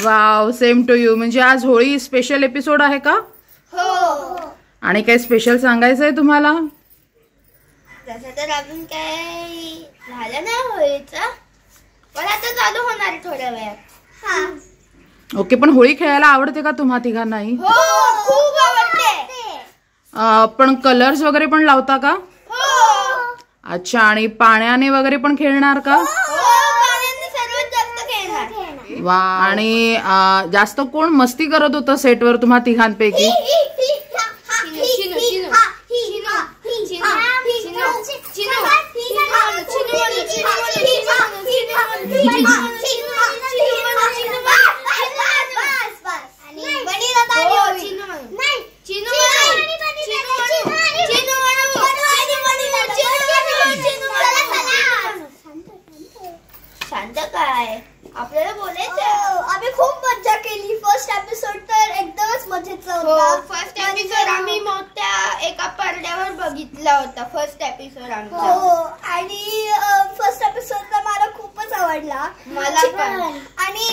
Wow, same to you. म्हणजे आज Holi special episode आहे का? हो. आणि काय स्पेशल सांगायचंय तुम्हाला? तसं तर अजून काय झालं नाही होळीचं, पण आता चालू होणार थोड्या वेळात. ओके, पण होळी खेळायला आवडते का तुम्हा तिघांनाही? हो, खूप आवडते. पण कलर्स वगैरे पण लावता का? हो. अच्छा, आणि पाण्याने वगैरे पण खेळणार का? सर्वात जास्त खेळणार. वा. आणि जास्त कोण मस्ती करत होतं सेटवर तुम्हा तिघांपैकी? शांत काय, आपल्याला बोलायचं. आम्ही खूप मज्जा केली. फर्स्ट एपिसोड तर एकदमच मजेचा होता. फर्स्ट एपिसोड आम्ही मोठ्या एका पडद्यावर बघितला होता. फर्स्ट एपिसोड आमचा. हो, आणि फर्स्ट एपिसोड तर मला खूपच आवडला. मला पण. आणि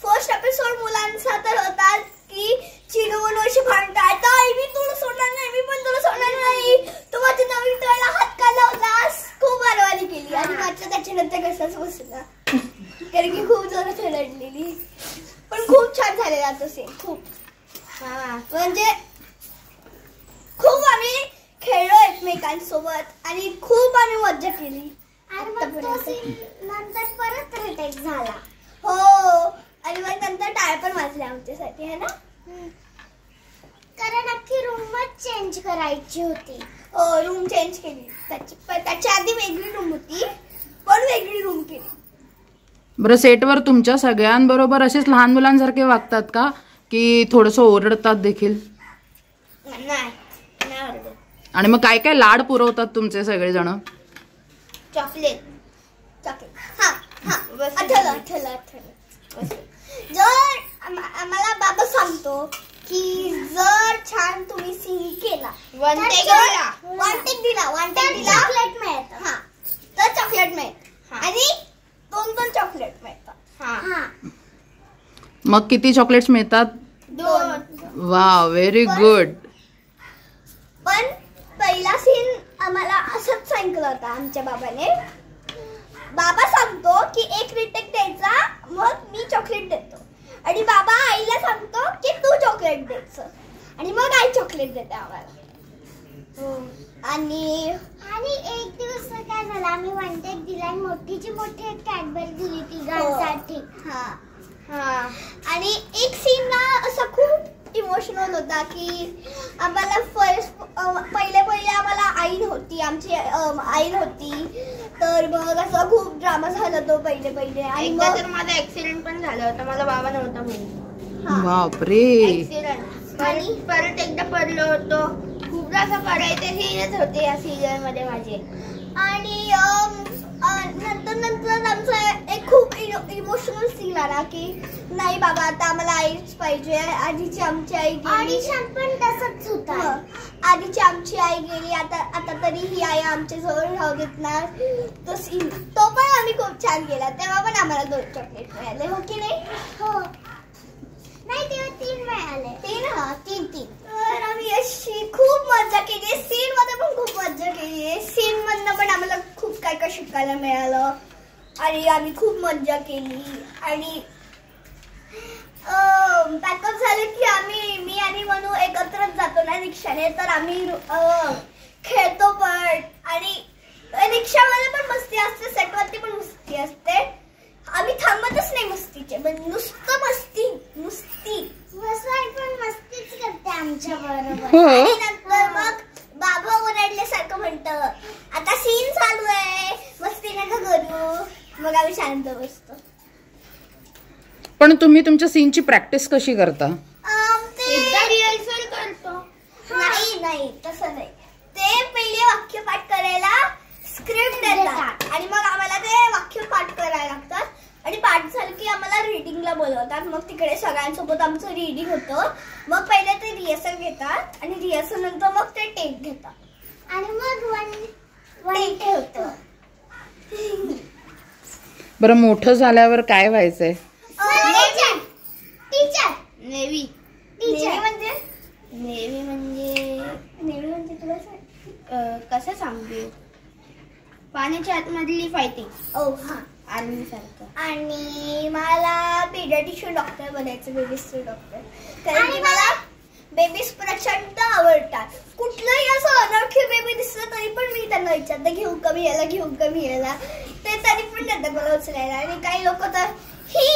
फर्स्ट एपिसोड मुलांचा तर होता की चिनू मनोशी भांडतात, मी तुला सोडणार नाही, मी पण तुला सोडणार नाही, तू माझ्या नवीन तोळ्याला हात का लावलास. खूप मारवाणी केली आणि माझ्या त्याच्यानंतर कसाच बसला, कारण की खूप जोरात रडलेली. पण खूप छान झालेला तो सीन. खूप म्हणजे खूप आम्ही खेळलो एकमेकांसोबत आणि खूप आम्ही मज्जा केली. नंतर परत रिटेक झाला. हो, आणि मग नंतर टाळ्या पण वाजल्या आमच्यासाठी, है ना? कारण अख्खी रूमच चेंज करायची होती. हो, रूम चेंज केली. त्याच्या आधी वेगळी रूम होती, पण वेगळी रूम केली. बरं, सेटवर तुमच्या सगळ्यांबरोबर असेच लहान मुलांसारखे वागतात का, की थोडंसं ओरडतात देखील? नाही ओरडत. आणि मग काय काय लाड पुरवतात तुमचे सगळेजण? चॉकलेट. आठवलं. जर आम्हाला बाबा सांगतो की जर छान तुम्ही सिंग केला, वन टेक दिला चॉकलेट मिळतं. तर चॉकलेट मिळतं आणि 2 चॉकलेट मिळतात. मग किती चॉकलेट्स मिळतात? 2. वा, व्हेरी गुड. पण पहिला सीन आम्हाला असंच सांगितलं होता आमच्या बाबाने. बाबा सांगतो की एक रिटेक द्यायचा, मग मी चॉकलेट देतो. आणि बाबा आईला सांगतो की तू चॉकलेट द्यायचं, आणि मग आई चॉकलेट देते आम्हाला. आणि एक दिवस काय झालं, आम्ही वन टेक दिला आणि मोठीची मोठी कॅडबरी दिली तिघांसाठी. आणि एक सीन ना असा खूप इमोशनल होता की आम्हाला पहिले आम्हाला आईन होती, तर मग असं खूप ड्रामा झाला तो पहिले. आणि मग तर माझा ऍक्सिडेंट पण झाला होता, मला बाबा नव्हता म्हणून. बापरे. ऍक्सिडेंट. आणि परत एकदा पडलो होतो. खूप असं पडायचे सीनच होते या सीरियल मध्ये माझे. आणि नंतर आमचा एक खूप इमोशनल सीन आला की नाही बाबा, आता आम्हाला आईच पाहिजे. आधीची आमची आई गेली, पण तसंच होता. आधीची आमची आई गेली, आता तरी ही आई आमच्या जवळ राहू देत ना. तो पण आम्ही खूप छान केला. तेव्हा पण आम्हाला 2 चॉकलेट मिळाले, हो की नाही? हो. नाही, तेव्हा 3 मिळाले. 3. तर आम्ही अशी खूप मजा केली. सीन मध्ये पण खूप मजा केली. सीन मधनं पण आम्हाला खूप काय शिकायला मिळालं आणि आम्ही खूप मजा केली. आणि पॅकअप झालं की मी आणि मनू एकत्रच जातो ना रिक्षाने, तर आम्ही खेळतो पण. आणि रिक्षामध्ये पण मस्ती असते, सेटवरती पण मस्ती असते. आम्ही थांबतच नाही मस्तीचे, नुसतं मस्ती. पण मस्तीच करते आमच्या बरोबर. आणि नंतर मग बाबा ओरडल्यासारखं म्हणतं, आता सीन चालू आहे, मस्ती नका करू. मग आम्ही शांत बसतो. पण तुम्ही तुमच्या सीनची प्रॅक्टिस कशी करता? रिहर्सल करतो. नाही तसं नाही. ते पहिले वाक्यपाठ करायला स्क्रिप्ट देतात आणि मग आम्हाला ते वाक्यपाठ करायला लागतात. आणि पाठ झालं की आम्हाला रीडिंगला बोलवतात. मग तिकडे सगळ्यांसोबत आमचं रीडिंग होतं. मग पहिले ते रिहर्सल घेतात आणि रिहर्सल नंतर मग ते टेक घेतात आणि मग वन टेक होतं. बरं, मोठं झाल्यावर काय व्हायचंय? नेव्ही. नेव्ही म्हणजे तुला कसं सांगू, पाण्याच्या आतमधली फायटिंग. हा, आर्मी सारखं. आणि मला पीडियाट्रिशियन डॉक्टर बनायचं, बेबीज डॉक्टर. कारण की मला बेबीज प्रचंड आवडतात. कुठलंही असं अनोळखी बेबी दिसलं तरी पण मी त्यांना विचारते घेऊ कमी याला, ते तरी पण देतात मला उचलायला. आणि काही लोक तर ही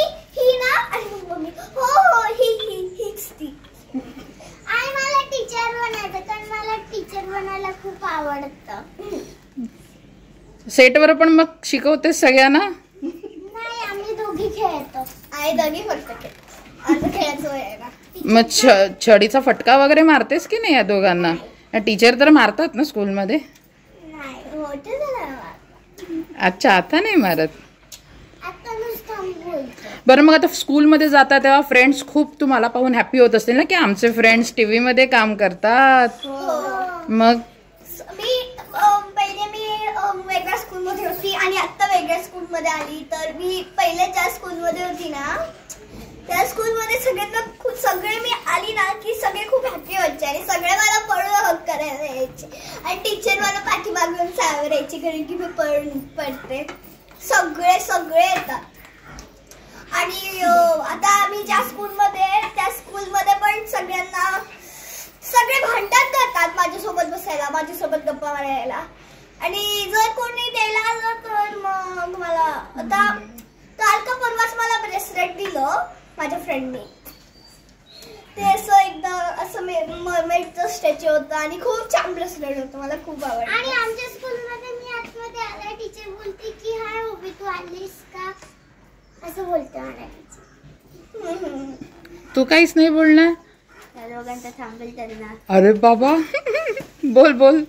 ना, आणि मग मम्मी हो हीच ती. आणि मला टीचर बनायचं, कारण मला टीचर बनायला खूप आवडतं. सेटवर पण मग शिकवतेस सगळ्यांना? नाही, आम्ही दोघी खेळतो. आई दोघी फक्त खेळतो, खेळायचं वय आहे ना. मग छडीचा फटका वगैरे मारतेस की नाही या दोघांना? टीचर तर मारतात ना स्कूलमध्ये? नाही, मोठे झालं. अच्छा, आता नाही मारत. आता नुसतं बोलतो. बरं, मग आता स्कूलमध्ये जाता तेव्हा फ्रेंड्स खूप तुम्हाला पाहून हॅपी होत असतील ना की आमचे फ्रेंड्स टीव्ही मध्ये काम करतात. मग पहिले मी वेगळ्या स्कूलमध्ये होती आणि आता वेगळ्या स्कूलमध्ये आली. तर मी पहिले ज्या स्कूलमध्ये होती ना, त्या स्कूलमध्ये सगळे मी आली ना की सगळे खूप हॅपी व्हायचे आणि सगळे मला पळून हक करायला यायचे. आणि टीचर मला पाठीमागून सावरायची कारण की मी पडते. सगळे येतात. आणि आता आम्ही ज्या स्कूलमध्ये, त्या स्कूलमध्ये पण सगळे भांडण करतात माझ्यासोबत बसायला, माझ्यासोबत गप्पा मारायला. आणि जर कोणी द्यायला आलं तर मग मला, आता काल का परवाच मला ब्रेसलेट दिलं माझ्या फ्रेंडने. ते असं एकदा असं मरमेडचं स्टॅच्यू होतं आणि खूप छान ब्रेसलेट होतं, मला खूप आवडलं. आणि आमच्या स्कूलमध्ये मी आतमध्ये आला, टीचर बोलते की हाय ओबी तू आलीस का, असं बोलते मला टीचर. तू काहीच नाही बोलणार? त्या दोघांचा थांबेल त्यांना. अरे बाबा बोल.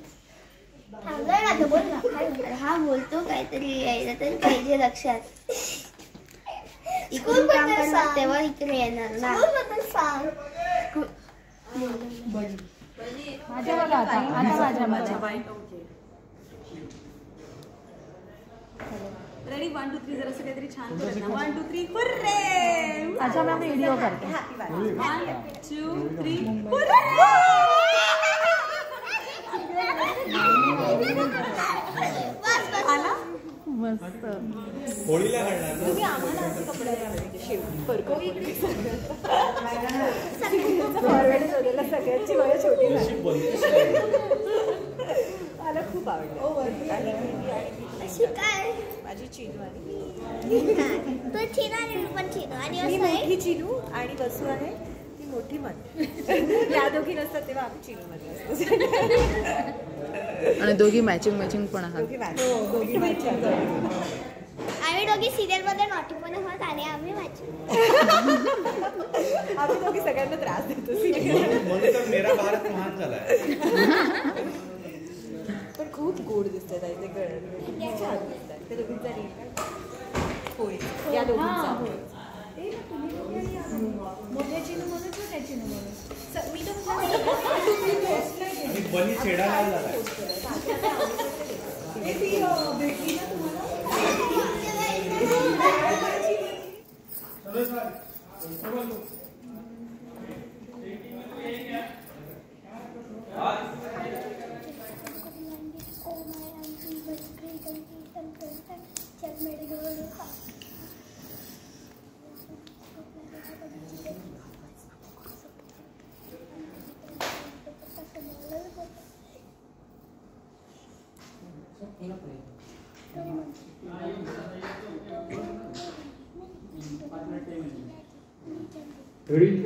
हा बोलतो काहीतरी यायला तरी पाहिजे लक्षात. इकडून काम करणार तेव्हा इकडे येणार ना. रेडी 1 2 3 जरा असं काहीतरी छान करत ना. 1 2 3 हुर्रे. अच्छा मैं व्हिडिओ करते. 1 2 3 हुर्रे. आला मस्त. होळीला घालणार तुम्ही आम्हाला असे कपडे घालायचे शेवटी फरको इकडे फॉरवर्ड शोधला सगळ्यांची वय छोटी झाली. मला खूप आवडलं. अशी काय माझी चिनू आणि तो चिनू आणि मी पण चिनू आणि मी मोठी चिनू आणि वसू आहे ती मोठी मन. या दोघी नसतात तेव्हा आम्ही चिनू मध्ये असतो. आणि दोघी मॅचिंग पण आहात. दोघी मॅचिंग. आम्ही दोघी सिरियल मध्ये नॉटी पण आहोत आणि आम्ही मॅचिंग. आम्ही दोघी सगळ्यांना त्रास देतो. म्हणून तर मेरा भारत महान झालाय. पण खूप गोड दिसतात ते छान दिसतात. ते दोघींचा रील होय या दोघींचा मोठ्या चिनू म्हणून छोट्या चिनू म्हणून मी तर बनी छेडायला झालाय. Ready?